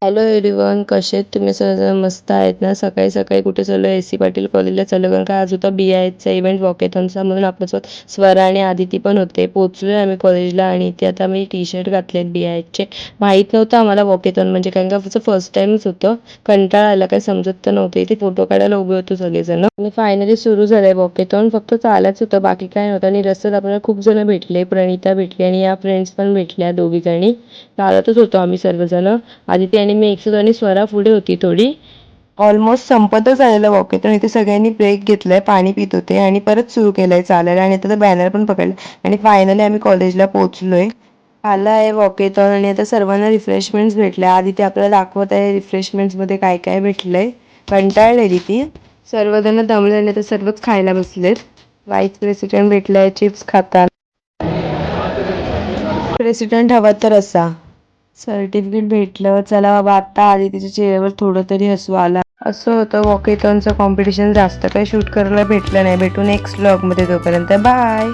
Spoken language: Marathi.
हॅलो एव्हरीवन, कसे आहेत तुम्ही? सर्वजण मस्त आहेत ना? सकाळी सकाळी कुठे चाललो? AC पाटील कॉलेजला चाललो, कारण का आज होता BIHचा इव्हेंट वॉकेथॉनचा, म्हणून आपल्यासोबत स्वरा आणि आदिती पण होते. पोहोचलोय आम्ही कॉलेजला आणि इथे आता मी टी-शर्ट घातलेत BIHचे. माहीत नव्हतं आम्हाला वॉकेथॉन म्हणजे, कारण का आमचं फर्स्ट टाईमच होतं. कंटाळा आला, काही समजत तर नव्हतं. इथे फोटो काढायला उभे होतो सगळेजण आणि फायनली सुरू झालंय वॉकेथॉन. फक्त चालायचं होतं, बाकी काय नव्हतं. आणि रस्त्यात आपल्याला खूप जण भेटले. प्रणिता भेटली आणि या फ्रेंड्स पण भेटल्या, दोघी जणी. चालतच होतो आम्ही सर्वजण. आदिती आणि मी एकसोबत आणि स्वरा पुढे होती थोडी. ऑलमोस्ट संपतच आलेलं वॉकेथॉन. इथे सगळ्यांनी ब्रेक घेतलाय, पाणी पित होते आणि परत सुरू केलंय चालायला. आणि आता बॅनर पण पकडलं आणि फायनली आम्ही कॉलेजला पोहोचलोय. आलं आहे वॉकेथॉन आणि आता सर्वांना रिफ्रेशमेंट्स भेटल्या. आदिती आपल्याला दाखवत आहे रिफ्रेशमेंट्स मध्ये काय काय भेटलंय. कंटाळलेली ती. सर्वजण दमले आणि आता सर्वच खायला बसलेत. व्हाईस प्रेसिडेंट भेटलाय, चिप्स खातात. प्रेसिडेंट हवा तर असा. सर्टिफिकेट भेटलं. चला बाबा, आता आदितीच्या चेहऱ्यावर थोडं तरी हसू आला. असं होतं वॉकेथॉनचं कॉम्पिटिशन. जास्त काही शूट करायला भेटलं नाही. भेटू नेक्स्ट व्लॉगमध्ये. तोपर्यंत बाय.